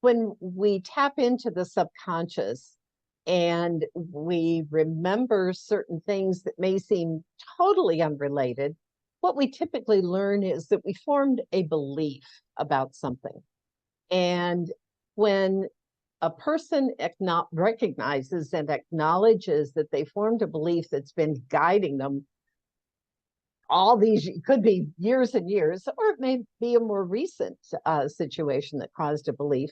when we tap into the subconscious and we remember certain things that may seem totally unrelated, what we typically learn is that we formed a belief about something. And when a person recognizes and acknowledges that they formed a belief that's been guiding them all these, could be years and years, or it may be a more recent situation that caused a belief,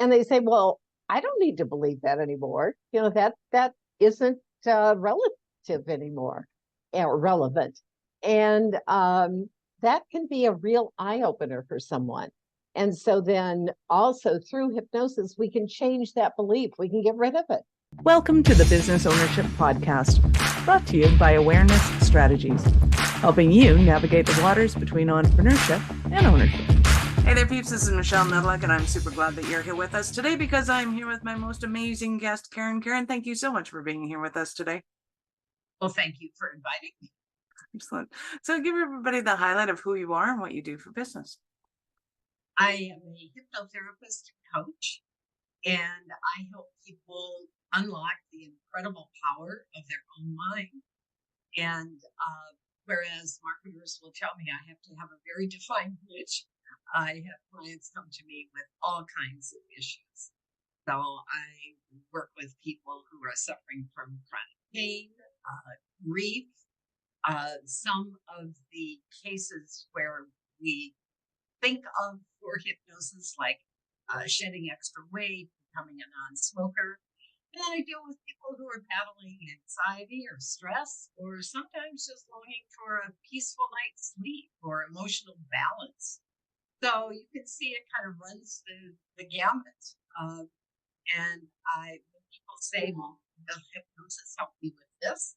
and they say, well, I don't need to believe that anymore. That isn't relative anymore or relevant. And that can be a real eye opener for someone. And so then also through hypnosis, we can change that belief. We can get rid of it. Welcome to the Business Ownership Podcast, brought to you by Awareness Strategies, helping you navigate the waters between entrepreneurship and ownership. Hey there, peeps. This is Michelle Medlick, and I'm super glad that you're here with us today because I'm here with my most amazing guest, Karen. Karen, thank you so much for being here with us today. Well, thank you for inviting me. Excellent. So give everybody the highlight of who you are and what you do for business. I am a hypnotherapist and coach, and I help people unlock the incredible power of their own mind. And whereas marketers will tell me I have to have a very defined niche, I have clients come to me with all kinds of issues. So I work with people who are suffering from chronic pain, grief, some of the cases where we think of for hypnosis, like shedding extra weight, becoming a non-smoker. And then I deal with people who are battling anxiety or stress, or sometimes just longing for a peaceful night's sleep or emotional balance. So you can see it kind of runs the gamut. And when people say, well, does hypnosis help me with this?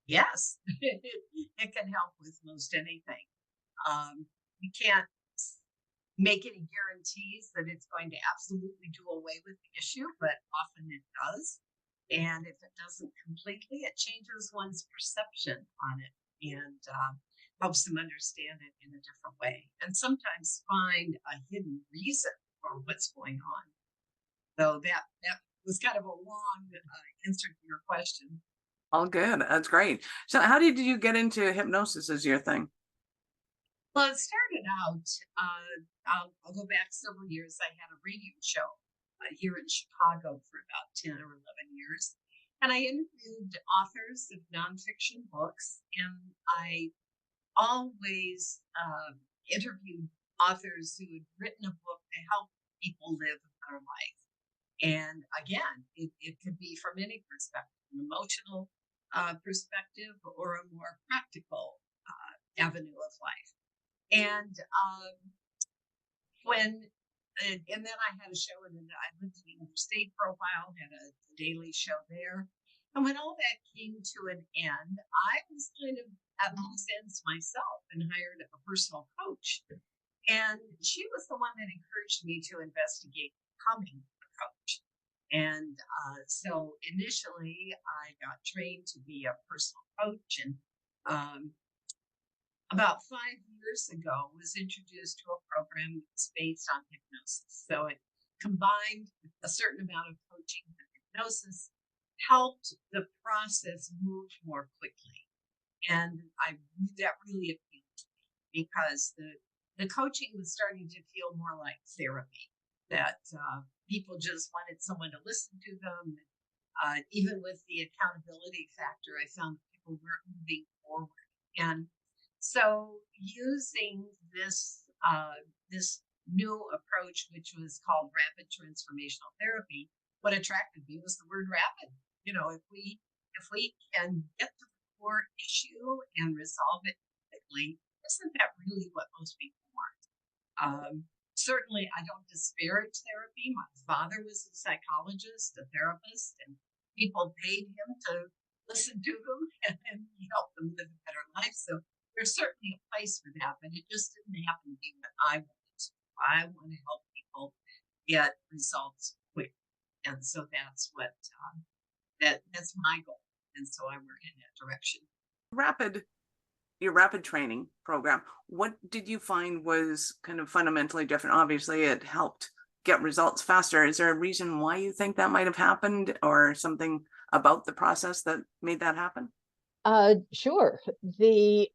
Yes, it can help with most anything. We can't make any guarantees that it's going to absolutely do away with the issue, but often it does. And if it doesn't completely, it changes one's perception on it and helps them understand it in a different way. And sometimes find a hidden reason for what's going on. So that was kind of a long answer to your question. All good. That's great. So how did you get into hypnosis as your thing? Well, it started out, I'll go back several years. I had a radio show here in Chicago for about 10 or 11 years. And I interviewed authors of nonfiction books. And I always interviewed authors who had written a book to help people live a better life. And again, it could be from any perspective, an emotional perspective or a more practical avenue of life. And and then I had a show, and then I lived in Interstate for a while, had a daily show there. And when all that came to an end, I was kind of at loose ends myself and hired a personal coach. And she was the one that encouraged me to investigate becoming a coach. And so initially I got trained to be a personal coach, and about 5 years ago was introduced to a program that's based on hypnosis. So it combined a certain amount of coaching and hypnosis, helped the process move more quickly. And that really appealed to me because the coaching was starting to feel more like therapy, that people just wanted someone to listen to them. Even with the accountability factor, I found that people weren't moving forward. And so using this new approach, which was called Rapid Transformational Therapy, what attracted me was the word rapid. If we can get to the core issue and resolve it quickly, isn't that really what most people want? Certainly, I don't disparage therapy. My father was a psychologist, a therapist, and people paid him to listen to them and help them live a better life. So there's certainly a place for that, but it just didn't happen to be what I wanted to. I want to help people get results quick. And so that's what, that's my goal. And so I work in that direction. Your rapid training program, what did you find was kind of fundamentally different? Obviously, it helped get results faster. Is there a reason why you think that might have happened, or something about the process that made that happen? Sure. The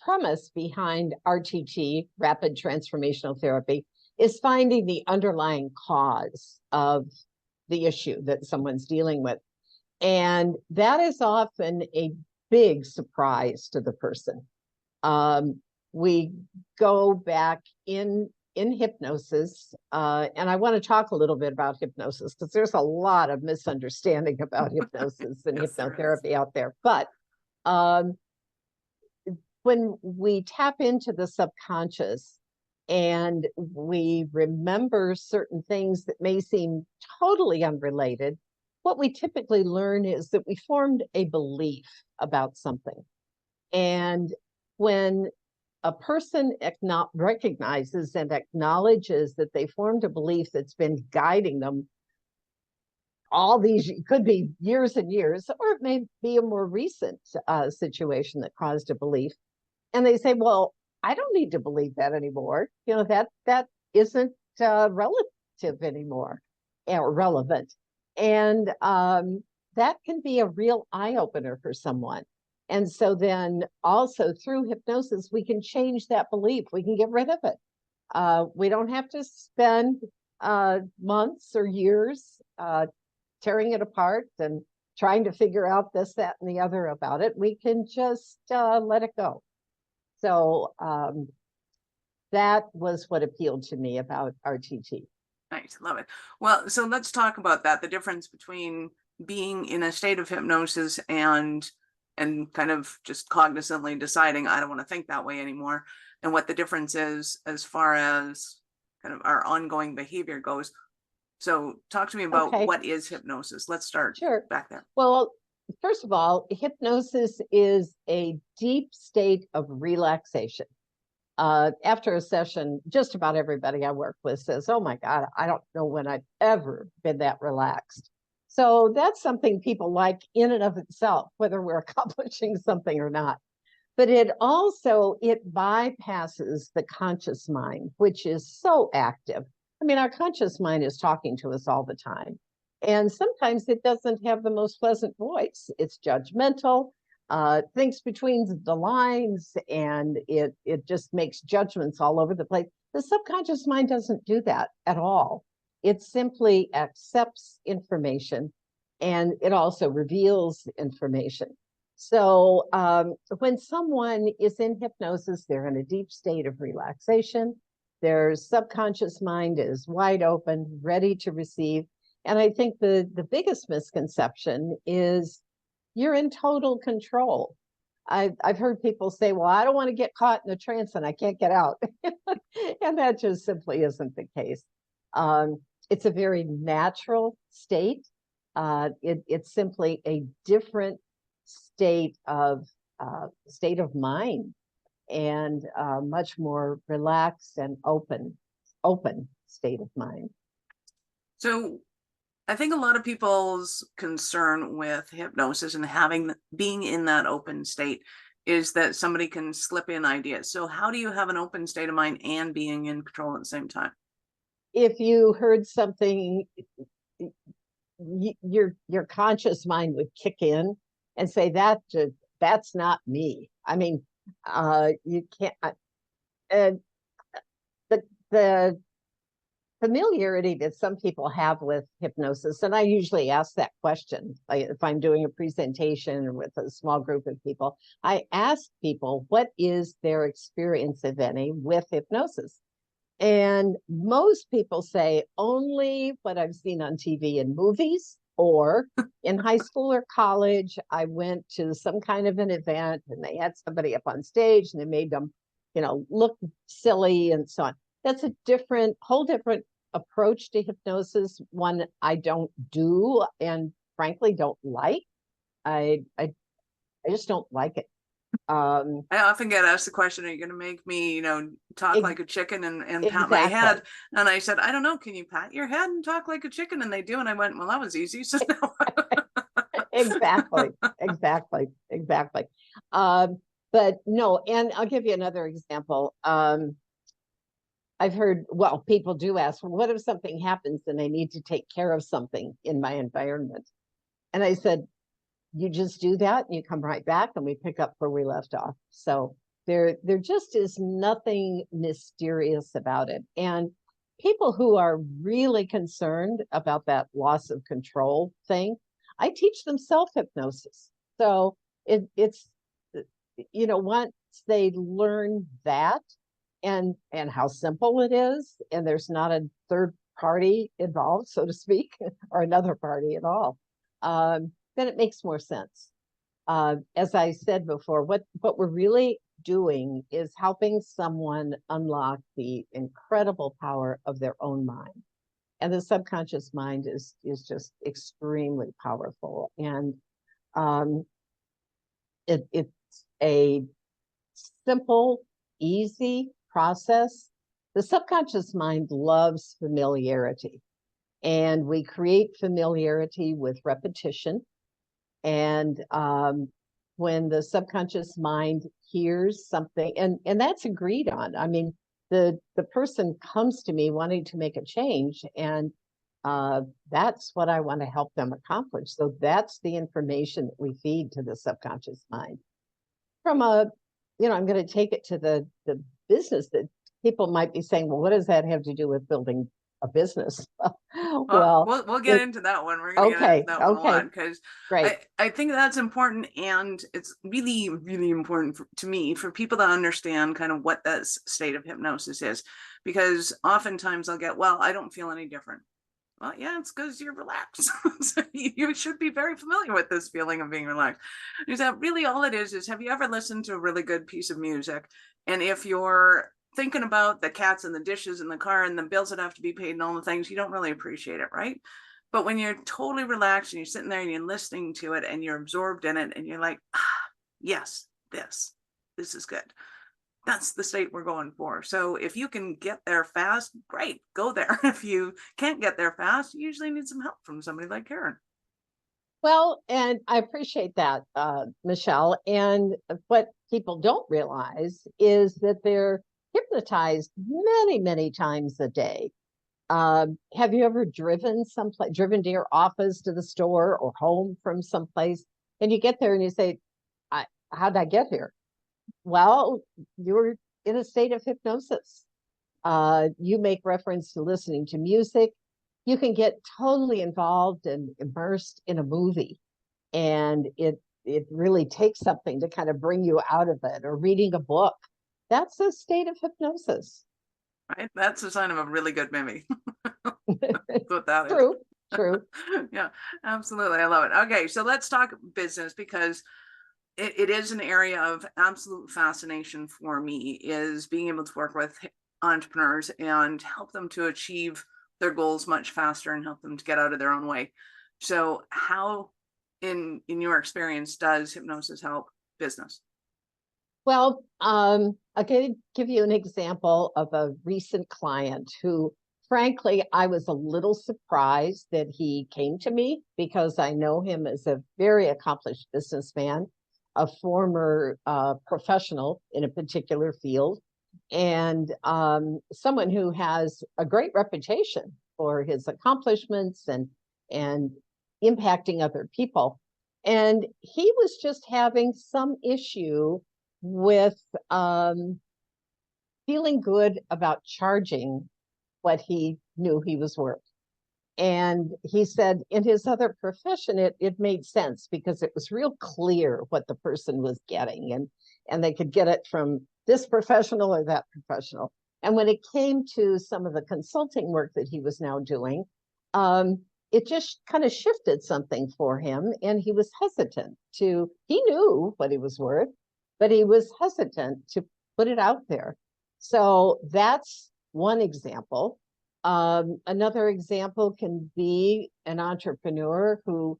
premise behind RTT, Rapid Transformational Therapy, is finding the underlying cause of the issue that someone's dealing with. And that is often a big surprise to the person. We go back in hypnosis, and I want to talk a little bit about hypnosis because there's a lot of misunderstanding about hypnosis and Yes, hypnotherapy out there. But when we tap into the subconscious and we remember certain things that may seem totally unrelated, what we typically learn is that we formed a belief about something. And when a person recognizes and acknowledges that they formed a belief that's been guiding them all these, it could be years and years, or it may be a more recent situation that caused a belief. And they say, well, I don't need to believe that anymore. That isn't relative anymore or relevant. And that can be a real eye-opener for someone. And so then also through hypnosis, we can change that belief. We can get rid of it. We don't have to spend months or years tearing it apart and trying to figure out this, that, and the other about it. We can just let it go. So that was what appealed to me about RTT. Nice, love it. Well, so let's talk about that, the difference between being in a state of hypnosis and kind of just cognizantly deciding I don't want to think that way anymore, and what the difference is as far as kind of our ongoing behavior goes. So talk to me about what is hypnosis. Let's start back there. Well, first of all, hypnosis is a deep state of relaxation. After a session, just about everybody I work with says, oh my God, I don't know when I've ever been that relaxed. So that's something people like in and of itself, whether we're accomplishing something or not. But it bypasses the conscious mind, which is so active. I mean, our conscious mind is talking to us all the time. And sometimes it doesn't have the most pleasant voice. It's judgmental, thinks between the lines, and it just makes judgments all over the place. The subconscious mind doesn't do that at all. It simply accepts information, and it also reveals information. So when someone is in hypnosis, they're in a deep state of relaxation. Their subconscious mind is wide open, ready to receive. And I think the biggest misconception is you're in total control. I've heard people say, well, I don't want to get caught in a trance and I can't get out. And that just simply isn't the case. It's a very natural state. It's simply a different state of mind, and much more relaxed and open state of mind. So I think a lot of people's concern with hypnosis and being in that open state is that somebody can slip in ideas. So how do you have an open state of mind and being in control at the same time? If you heard something, your conscious mind would kick in and say that's not me. I mean, you can't. The familiarity that some people have with hypnosis, and I usually ask that question, like if I'm doing a presentation with a small group of people, I ask people what is their experience, if any, with hypnosis. And most people say only what I've seen on TV and movies, or in high school or college, I went to some kind of an event and they had somebody up on stage and they made them, look silly and so on. That's a whole different approach to hypnosis, one I don't do and frankly don't like. I just don't like it. I often get asked the question, are you going to make me, talk like a chicken and pat my head? And I said, I don't know. Can you pat your head and talk like a chicken? And they do. And I went, well, that was easy. So Exactly. But no, and I'll give you another example. I've heard, well, people do ask, well, what if something happens and I need to take care of something in my environment? And I said, you just do that and you come right back and we pick up where we left off. So there just is nothing mysterious about it. And people who are really concerned about that loss of control thing, I teach them self-hypnosis. So it's, once they learn that and how simple it is, and there's not a third party involved, so to speak, or another party at all, then it makes more sense. As I said before, what we're really doing is helping someone unlock the incredible power of their own mind. And the subconscious mind is just extremely powerful. And it's a simple, easy process. The subconscious mind loves familiarity. And we create familiarity with repetition. And when the subconscious mind hears something, and that's agreed on. I mean, the person comes to me wanting to make a change, and that's what I want to help them accomplish. So that's the information that we feed to the subconscious mind. From I'm going to take it to the business, that people might be saying, well, what does that have to do with building a business? Well, we'll get into that one. We're going to get into that one a lot, because I think that's important, and it's really, really important to me for people to understand kind of what that state of hypnosis is, because oftentimes I'll get, well, I don't feel any different. Well, yeah, it's because you're relaxed. So you should be very familiar with this feeling of being relaxed. Is that really all it is have you ever listened to a really good piece of music, and if you're thinking about the cats and the dishes in the car and the bills that have to be paid and all the things, you don't really appreciate it, right? But when you're totally relaxed and you're sitting there and you're listening to it and you're absorbed in it and you're like, yes, this is good. That's the state we're going for. So if you can get there fast, great, go there. If you can't get there fast, you usually need some help from somebody like Karen. Well, and I appreciate that, Michelle. And what people don't realize is that they're hypnotized many, many times a day. Have you ever driven to your office, to the store, or home from someplace, and you get there and you say, how'd I get here? Well, you're in a state of hypnosis. You make reference to listening to music. You can get totally involved and immersed in a movie, and it really takes something to kind of bring you out of it, or reading a book. That's a state of hypnosis. Right? That's a sign of a really good movie. That's what that is. True. Yeah, absolutely. I love it. Okay, so let's talk business, because it is an area of absolute fascination for me, is being able to work with entrepreneurs and help them to achieve their goals much faster and help them to get out of their own way. So how, in your experience, does hypnosis help business? Well, I'll give you an example of a recent client who, frankly, I was a little surprised that he came to me, because I know him as a very accomplished businessman, a former professional in a particular field, and someone who has a great reputation for his accomplishments and impacting other people. And he was just having some issue with feeling good about charging what he knew he was worth. And he said in his other profession, it made sense, because it was real clear what the person was getting, and they could get it from this professional or that professional. And when it came to some of the consulting work that he was now doing, it just kind of shifted something for him. And he was hesitant he knew what he was worth, but he was hesitant to put it out there. So that's one example. Another example can be an entrepreneur who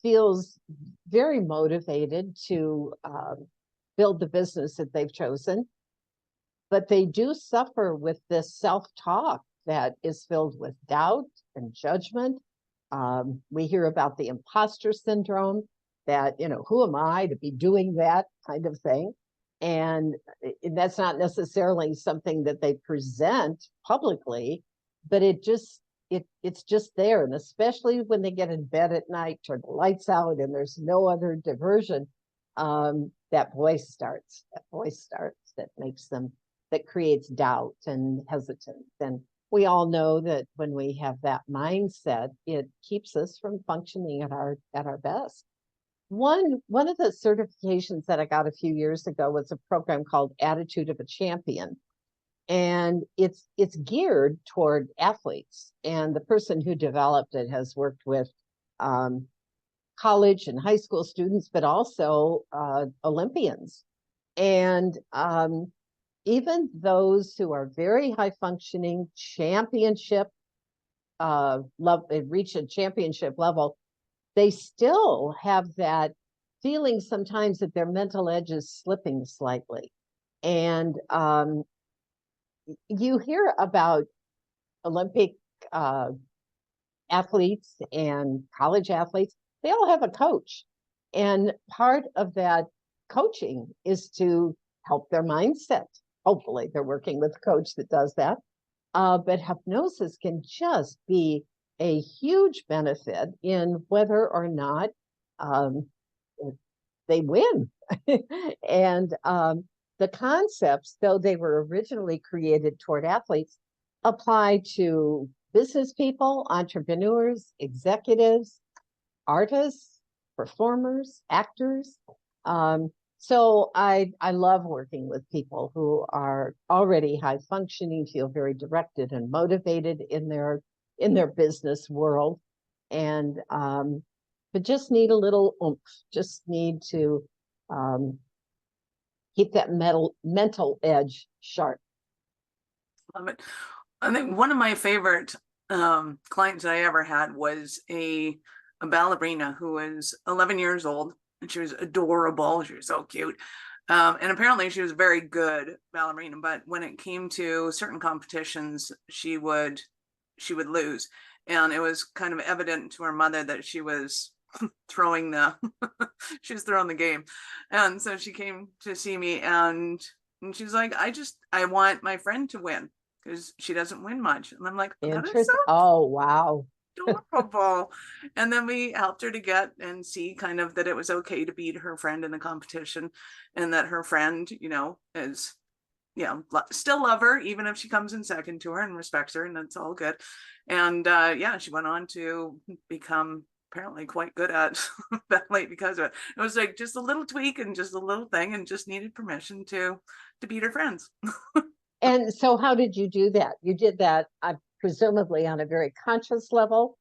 feels very motivated to build the business that they've chosen, but they do suffer with this self-talk that is filled with doubt and judgment. We hear about the imposter syndrome, that, who am I to be doing that kind of thing? And that's not necessarily something that they present publicly, but it's just there. And especially when they get in bed at night, turn the lights out, and there's no other diversion, that voice starts. That makes them, that creates doubt and hesitance. And we all know that when we have that mindset, it keeps us from functioning at our best. One of the certifications that I got a few years ago was a program called Attitude of a Champion. And it's geared toward athletes. And the person who developed it has worked with college and high school students, but also Olympians. And even those who are very high functioning championship level, reach a championship level, they still have that feeling sometimes that their mental edge is slipping slightly. And you hear about Olympic athletes and college athletes, they all have a coach. And part of that coaching is to help their mindset. Hopefully, they're working with a coach that does that. But hypnosis can just be a huge benefit in whether or not they win. And the concepts, though they were originally created toward athletes, apply to business people, entrepreneurs, executives, artists, performers, actors. So I love working with people who are already high functioning, feel very directed and motivated in their business world, and but just need a little oomph, just need to keep that mental edge sharp. Love it. I think one of my favorite clients I ever had was a ballerina who was 11 years old, and she was adorable. She was so cute. And apparently she was a very good ballerina, but when it came to certain competitions, she would lose. And it was kind of evident to her mother that she was throwing the game. And so she came to see me, and she's like, I want my friend to win because she doesn't win much. And I'm like, that is so oh, wow. adorable. And then we helped her to get and see kind of that it was okay to beat her friend in the competition, and that her friend, is, still love her, even if she comes in second to her, and respects her, and that's all good. And she went on to become apparently quite good at ballet because of it. It was like just a little tweak and just a little thing, and just needed permission to beat her friends. And so how did you do that? You did that presumably on a very conscious level?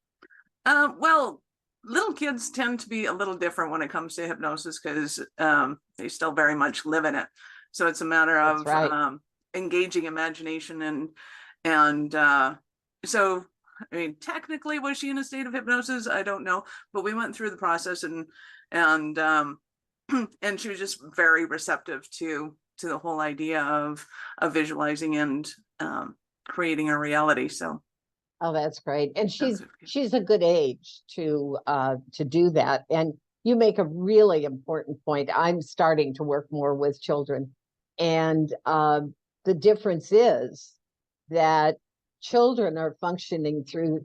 Well, little kids tend to be a little different when it comes to hypnosis because they still very much live in it. So it's a matter of engaging imagination and so, I mean, technically, was she in a state of hypnosis? I don't know, but we went through the process, and and she was just very receptive to the whole idea of visualizing and creating a reality. So, oh, that's great. And she's a good age to do that. And you make a really important point. I'm starting to work more with children, and the difference is that children are functioning through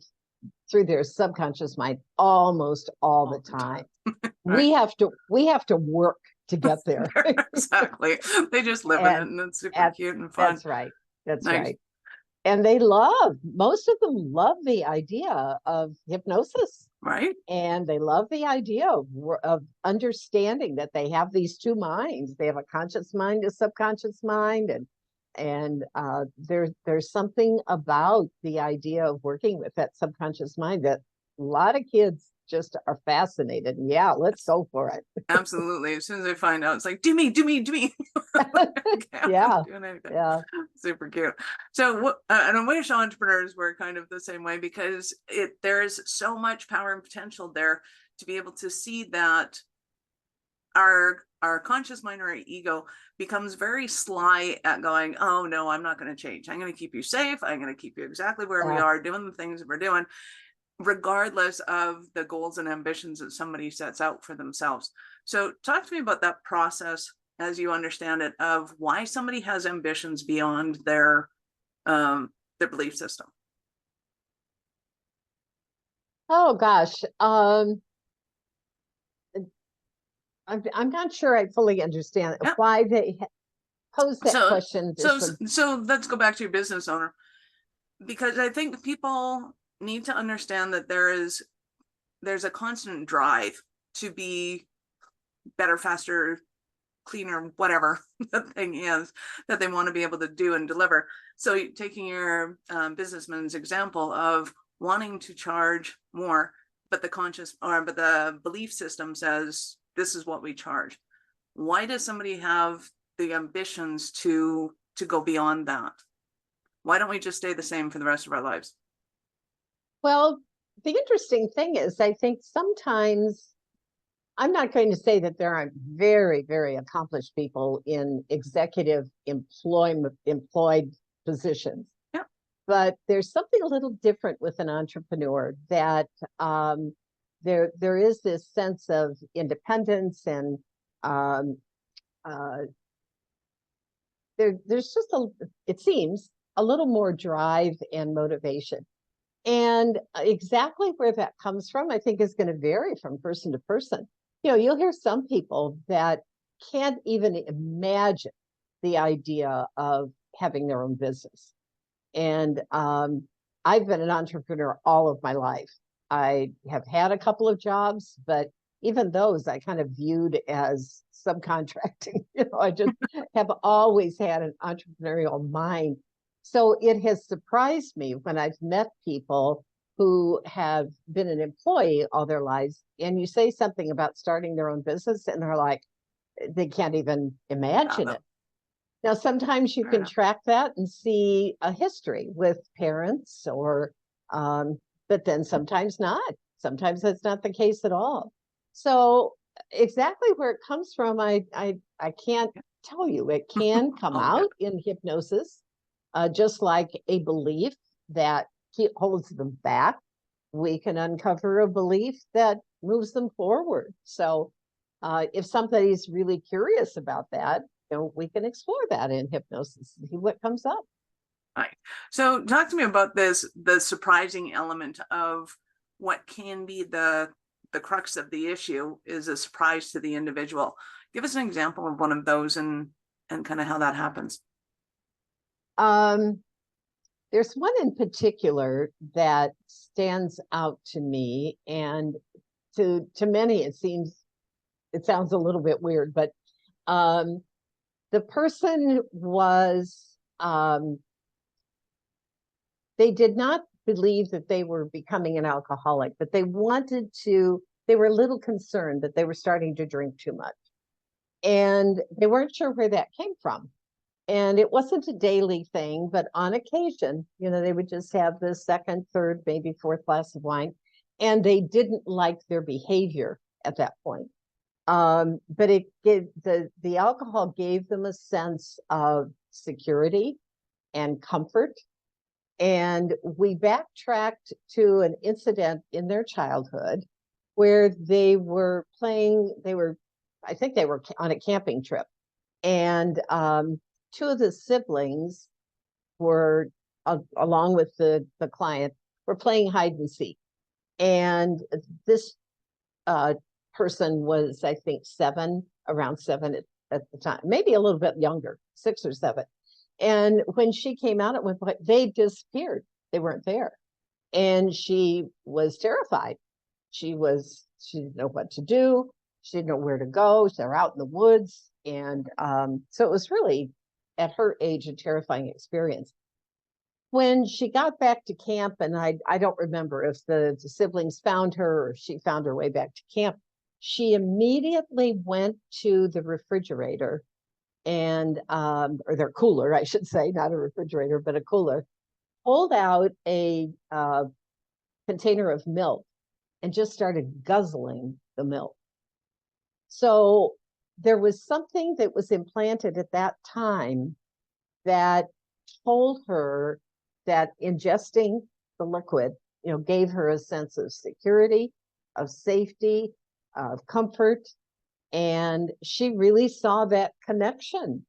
their subconscious mind almost all the time. Right. We have to work to get there. Exactly. They just live in it, and it's super cute and fun. That's right. That's nice. Right. And most of them love the idea of hypnosis. Right. And they love the idea of understanding that they have these two minds. They have a conscious mind, a subconscious mind, and there's something about the idea of working with that subconscious mind that a lot of kids just are fascinated. Yeah, let's go for it. Absolutely. As soon as I find out, it's like, do me. Yeah. Super cute. So and I wish entrepreneurs were kind of the same way, because there's so much power and potential there to be able to see that our conscious mind or our ego becomes very sly at going, oh no, I'm not going to change. I'm going to keep you safe. I'm going to keep you exactly where we are, doing the things that we're doing, regardless of the goals and ambitions that somebody sets out for themselves. So talk to me about that process as you understand it, of why somebody has ambitions beyond their belief system? Oh gosh, I'm not sure I fully understand Yeah. why they pose that question. So let's go back to your business owner, because I think people need to understand that there's a constant drive to be better, faster, cleaner, whatever the thing is that they want to be able to do and deliver. So taking your businessman's example of wanting to charge more, but the belief system says this is what we charge. Why does somebody have the ambitions to go beyond that? Why don't we just stay the same for the rest of our lives? Well, the interesting thing is, I think sometimes, I'm not going to say that there aren't very, very accomplished people in executive employed positions. Yeah. But there's something a little different with an entrepreneur, that there is this sense of independence, and um, uh, there's just it seems a little more drive and motivation. And exactly where that comes from, I think, is going to vary from person to person. You'll hear some people that can't even imagine the idea of having their own business. And I've been an entrepreneur all of my life. I have had a couple of jobs, but even those I kind of viewed as subcontracting. I just have always had an entrepreneurial mind. So it has surprised me when I've met people who have been an employee all their lives, and you say something about starting their own business, and they're like, they can't even imagine it. Now, sometimes you can track that and see a history with parents, but then sometimes not. Sometimes that's not the case at all. So exactly where it comes from, I can't tell you. It can come out in hypnosis, just like a belief that holds them back. We can uncover a belief that moves them forward. So if somebody's really curious about that, we can explore that in hypnosis and see what comes up. Right. So talk to me about the surprising element of what can be the crux of the issue is a surprise to the individual. Give us an example of one of those and kind of how that happens. There's one in particular that stands out to me, and to many it sounds a little bit weird, but the person was, they did not believe that they were becoming an alcoholic, but they were a little concerned that they were starting to drink too much. And they weren't sure where that came from. And it wasn't a daily thing, but on occasion, they would just have the second, third, maybe fourth glass of wine. And they didn't like their behavior at that point. But it gave the alcohol gave them a sense of security and comfort. And we backtracked to an incident in their childhood where I think they were on a camping trip. And two of the siblings were, along with the client, were playing hide and seek. And this person was, I think, around seven at the time, maybe a little bit younger, 6 or 7. And when she came out at one point, they disappeared. They weren't there. And she was terrified. She didn't know what to do. She didn't know where to go. They're out in the woods. And so it was really, at her age, a terrifying experience. When she got back to camp, and I don't remember if the siblings found her or she found her way back to camp, she immediately went to the refrigerator and or their cooler, I should say, not a refrigerator, but a cooler, pulled out a container of milk and just started guzzling the milk. So there was something that was implanted at that time that told her that ingesting the liquid, gave her a sense of security, of safety, of comfort. And she really saw that connection,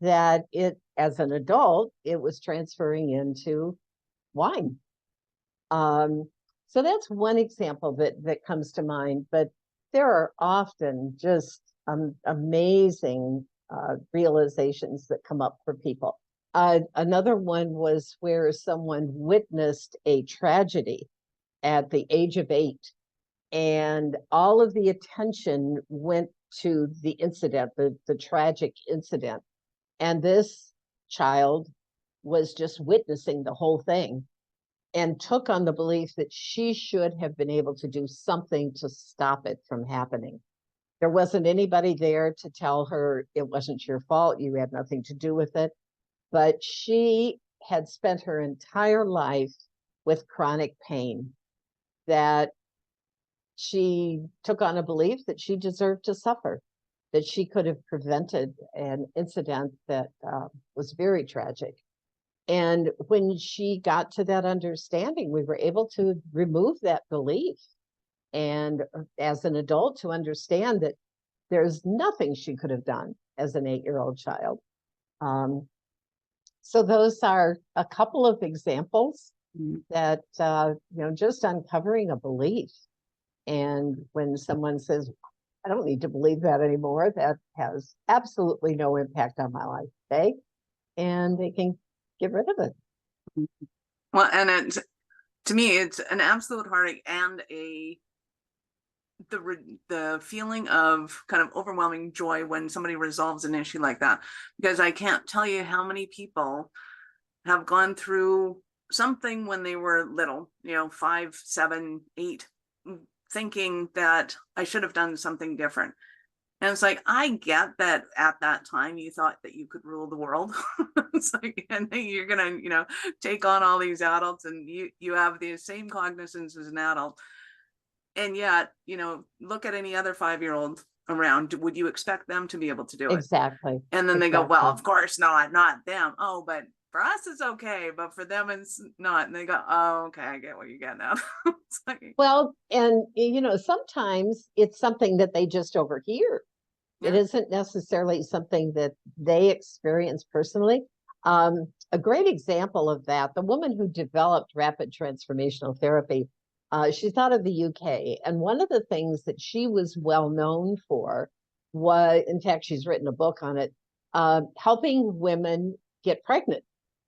that it, as an adult, it was transferring into wine. So that's one example that comes to mind, but there are often just amazing realizations that come up for people. Another one was where someone witnessed a tragedy at the age of 8, and all of the attention went to the incident, the tragic incident. And this child was just witnessing the whole thing and took on the belief that she should have been able to do something to stop it from happening. There wasn't anybody there to tell her it wasn't your fault, you had nothing to do with it. But she had spent her entire life with chronic pain, that she took on a belief that she deserved to suffer, that she could have prevented an incident that was very tragic. And when she got to that understanding, we were able to remove that belief. And as an adult, to understand that there's nothing she could have done as an 8-year-old child. So those are a couple of examples that, just uncovering a belief. And when someone says, I don't need to believe that anymore, that has absolutely no impact on my life today, and they can get rid of it. Well, and to me, it's an absolute heartache and the feeling of kind of overwhelming joy when somebody resolves an issue like that, because I can't tell you how many people have gone through something when they were little, 5, 7, 8, thinking that I should have done something different. And it's like, I get that at that time you thought that you could rule the world. It's like, and then you're gonna, take on all these adults, and you have the same cognizance as an adult. And yet, look at any other 5-year-old around. Would you expect them to be able to do it? Exactly. And then they go, well, of course not them. Oh, but for us it's okay, but for them it's not. And they go, oh, okay, I get what you're getting at. It's like, well, and sometimes it's something that they just overhear. It isn't necessarily something that they experience personally. A great example of that, the woman who developed Rapid Transformational Therapy, she's out of the UK. And one of the things that she was well known for was, in fact, she's written a book on it, helping women get pregnant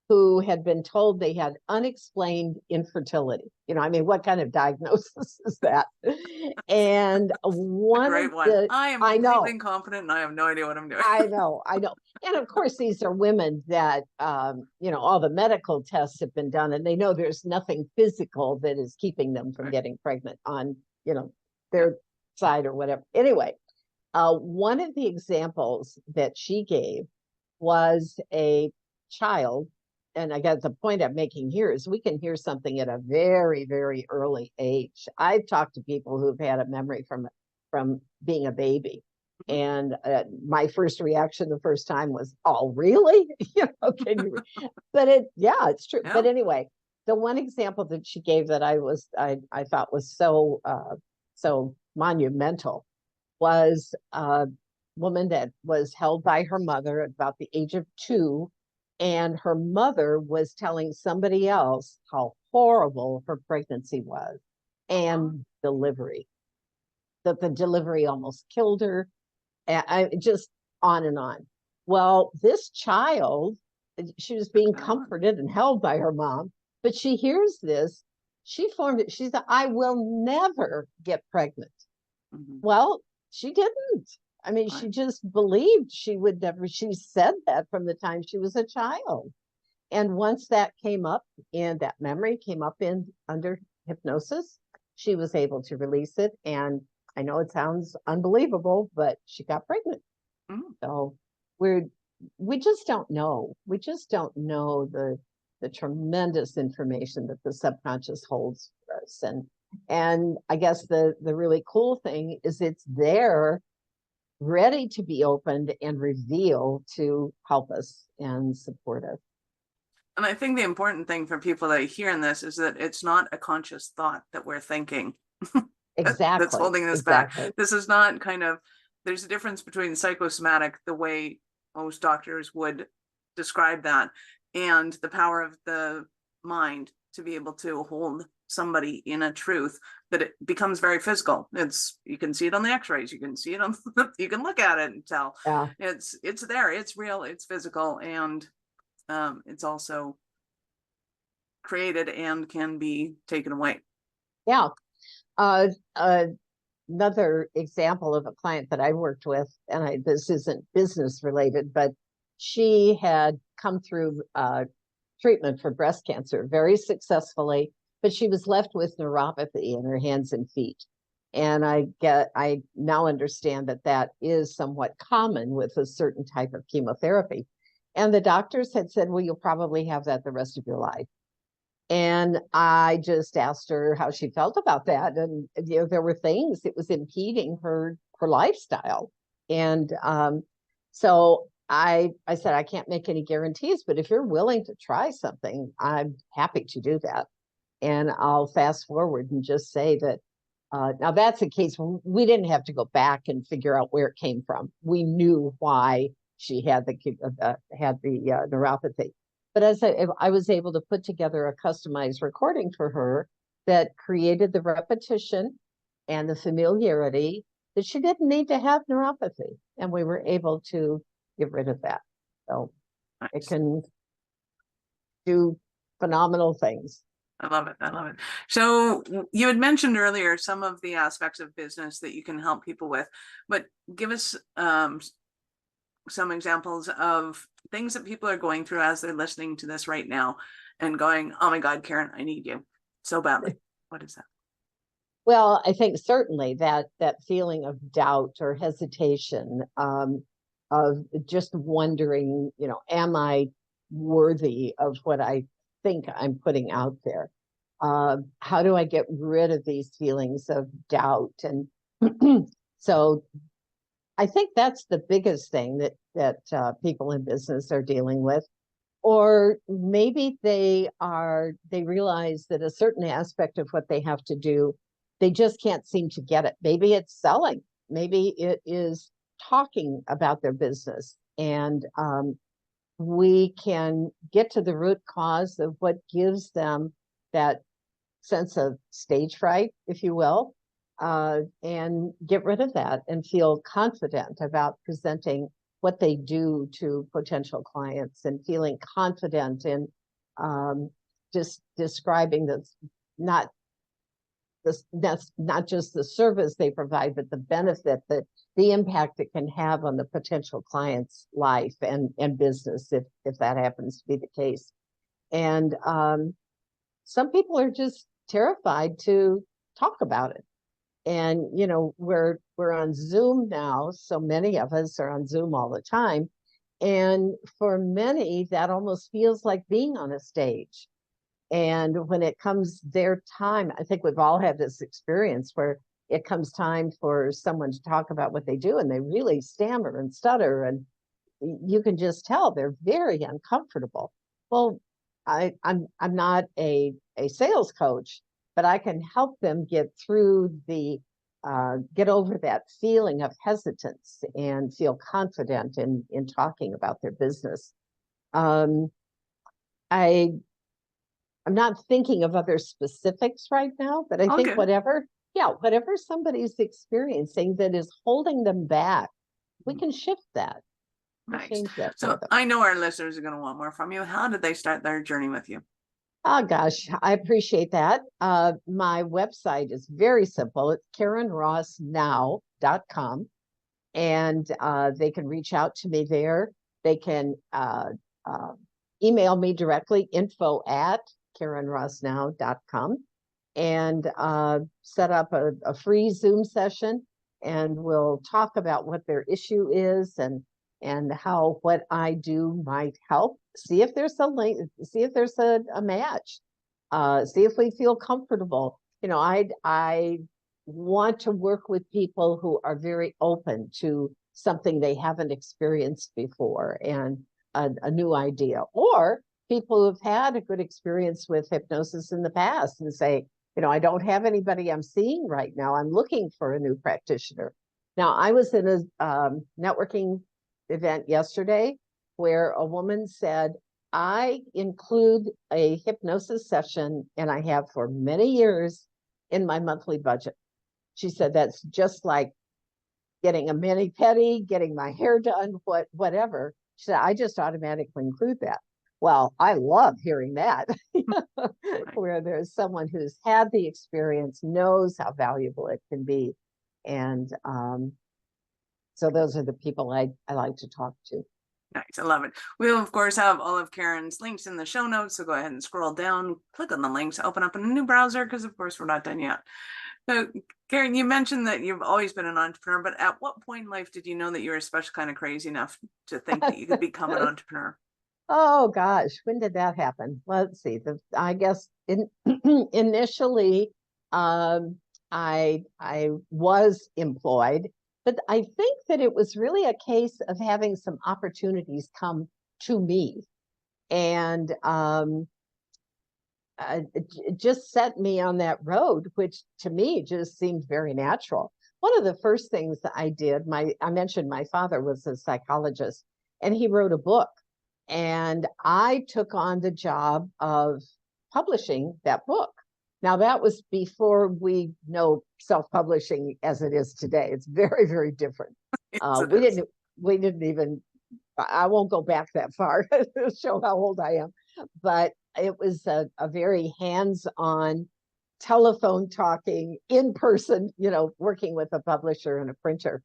who had been told they had unexplained infertility. What kind of diagnosis is that? And one great of one. the, I am completely incompetent and I have no idea what I'm doing. I know. And of course, these are women that, all the medical tests have been done, and they know there's nothing physical that is keeping them from getting pregnant on, their side or whatever. Anyway, one of the examples that she gave was a child. And I guess the point I'm making here is we can hear something at a very, very early age. I've talked to people who've had a memory from being a baby. And my first reaction the first time was, oh, really? But it's true. Yeah. But anyway, the one example that she gave that I thought was so monumental was a woman that was held by her mother at about the age of 2. And her mother was telling somebody else how horrible her pregnancy was and delivery, that the delivery almost killed her. And just on and on. Well, this child, she was being comforted and held by her mom, but she hears this. She formed it. She said, I will never get pregnant. Well, she didn't. She just believed she would never. She said that from the time she was a child. And once that came up, and that memory came up under hypnosis, she was able to release it. And I know it sounds unbelievable, but she got pregnant. So we just don't know. We just don't know the tremendous information that the subconscious holds for us. And I guess the really cool thing is it's there, ready to be opened and revealed to help us and support us. And I think the important thing for people that are hearing this is that it's not a conscious thought that we're thinking. Exactly. That's holding us back. This is not kind of there's a difference between psychosomatic, the way most doctors would describe that, and the power of the mind to be able to hold somebody in a truth that it becomes very physical. You can see it on the x-rays, you can see it on you can look at it and tell. Yeah. It's there, it's real, it's physical, and it's also created and can be taken away. Yeah. Another example of a client that I worked with, and this isn't business related, but she had come through treatment for breast cancer very successfully, but she was left with neuropathy in her hands and feet. And I now understand that that is somewhat common with a certain type of chemotherapy. And the doctors had said, well, you'll probably have that the rest of your life. And I just asked her how she felt about that. And, there were things that was impeding her lifestyle. And so I said, I can't make any guarantees, but if you're willing to try something, I'm happy to do that. And I'll fast forward and just say that now that's a case where we didn't have to go back and figure out where it came from. We knew why she had the neuropathy. But as I was able to put together a customized recording for her that created the repetition and the familiarity that she didn't need to have neuropathy. And we were able to get rid of that. So Nice. It can do phenomenal things. I love it. I love it. So you had mentioned earlier some of the aspects of business that you can help people with, but give us some examples of things that people are going through as they're listening to this right now and going, oh my God, Karen, I need you so badly. What is that? Well, I think certainly that feeling of doubt or hesitation, of just wondering, am I worthy of what I think I'm putting out there? How do I get rid of these feelings of doubt? And so I think that's the biggest thing that people in business are dealing with. Or maybe they realize that a certain aspect of what they have to do, they just can't seem to get it. Maybe it's selling. Maybe it is talking about their business. And we can get to the root cause of what gives them that sense of stage fright, if you will, and get rid of that and feel confident about presenting what they do to potential clients and feeling confident in just describing that's not just the service they provide, but the benefit, the impact it can have on the potential client's life and business, if that happens to be the case. And some people are just terrified to talk about it. And we're on Zoom now, so many of us are on Zoom all the time, and for many that almost feels like being on a stage. And when it comes their time, I think we've all had this experience where it comes time for someone to talk about what they do and they really stammer and stutter, and you can just tell they're very uncomfortable. Well, I'm not a sales coach, but I can help them get through get over that feeling of hesitance and feel confident in talking about their business. I'm not thinking of other specifics right now, but I think whatever somebody's experiencing that is holding them back, we can shift that. Nice. So I know our listeners are going to want more from you. How did they start their journey with you? Oh, gosh, I appreciate that. My website is very simple. It's KarenRossNow.com. And they can reach out to me there. They can email me directly, info@KarenRossNow.com, and set up a free Zoom session. And we'll talk about what their issue is and how what I do might help. See if there's a link, see if there's a match, see if we feel comfortable. I want to work with people who are very open to something they haven't experienced before and a new idea, or people who've had a good experience with hypnosis in the past and say, I don't have anybody I'm seeing right now. I'm looking for a new practitioner. Now, I was in a networking event yesterday where a woman said, I include a hypnosis session, and I have for many years, in my monthly budget. She said, that's just like getting a mani-pedi, getting my hair done, whatever. She said, I just automatically include that. Well, I love hearing that, where there's someone who's had the experience, knows how valuable it can be. And so those are the people I like to talk to. Nice. I love it. We'll, of course, have all of Karen's links in the show notes. So go ahead and scroll down, click on the links, open up in a new browser, because, of course, we're not done yet. So, Karen, you mentioned that you've always been an entrepreneur, but at what point in life did you know that you were especially kind of crazy enough to think that you could become an entrepreneur? Oh, gosh, when did that happen? Let's see. I guess initially, I was employed, but I think that it was really a case of having some opportunities come to me, and it just set me on that road, which to me just seemed very natural. One of the first things that I did, I mentioned my father was a psychologist, and he wrote a book, and I took on the job of publishing that book. Now, that was before we know self-publishing as it is today. It's very, very different. We didn't even, I won't go back that far to show how old I am, but it was a very hands-on, telephone talking, in person, working with a publisher and a printer.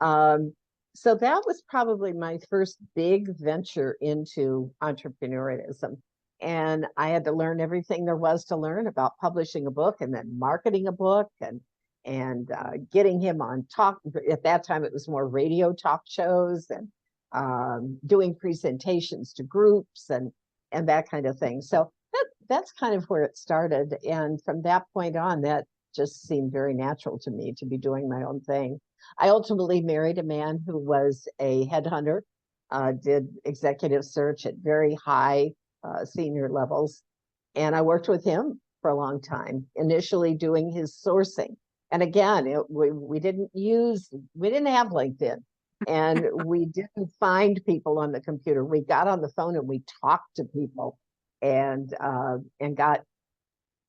So that was probably my first big venture into entrepreneurialism. And I had to learn everything there was to learn about publishing a book, and then marketing a book, and getting him on talk. At that time, it was more radio talk shows, and doing presentations to groups and that kind of thing. So that's kind of where it started. And from that point on, that just seemed very natural to me to be doing my own thing. I ultimately married a man who was a headhunter, did executive search at very high senior levels. And I worked with him for a long time, initially doing his sourcing. And again, we didn't have LinkedIn, and we didn't find people on the computer. We got on the phone and we talked to people, and got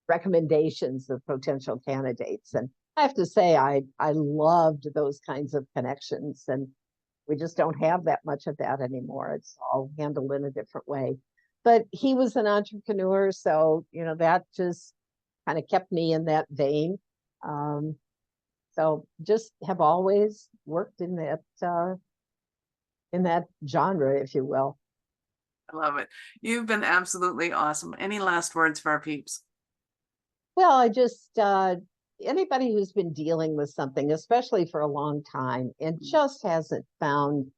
recommendations of potential candidates. And I have to say, I loved those kinds of connections, and we just don't have that much of that anymore. It's all handled in a different way. But he was an entrepreneur, so that just kind of kept me in that vein. So just have always worked in that genre, if you will. I love it. You've been absolutely awesome. Any last words for our peeps? Well, I just anybody who's been dealing with something, especially for a long time, and just hasn't found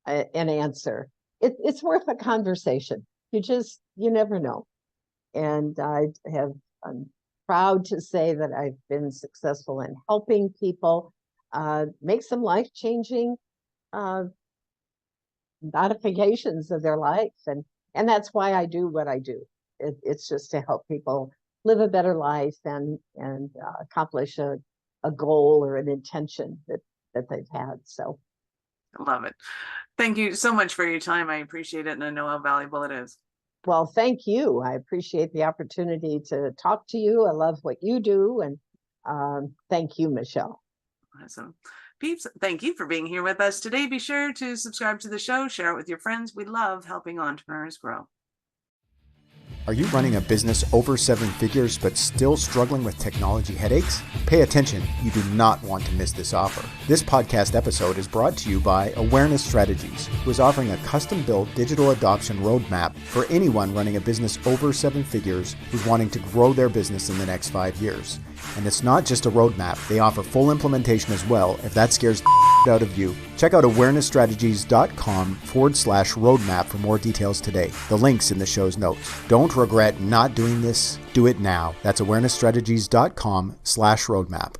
an answer, it's worth a conversation. You never know. And I'm proud to say that I've been successful in helping people make some life-changing modifications of their life. And that's why I do what I do. It's just to help people live a better life and accomplish a goal or an intention that they've had. So I love it. Thank you so much for your time. I appreciate it, and I know how valuable it is. Well, thank you. I appreciate the opportunity to talk to you. I love what you do, and thank you, Michelle. Awesome. Peeps, thank you for being here with us today. Be sure to subscribe to the show, share it with your friends. We love helping entrepreneurs grow. Are you running a business over 7 figures but still struggling with technology headaches? Pay attention, you do not want to miss this offer. This podcast episode is brought to you by Awareness Strategies, who is offering a custom-built digital adoption roadmap for anyone running a business over 7 figures who's wanting to grow their business in the next 5 years. And it's not just a roadmap, they offer full implementation as well if that scares the out of you. Check out awarenessstrategies.com/roadmap for more details today. The link's in the show's notes. Don't regret not doing this. Do it now. That's awarenessstrategies.com/roadmap.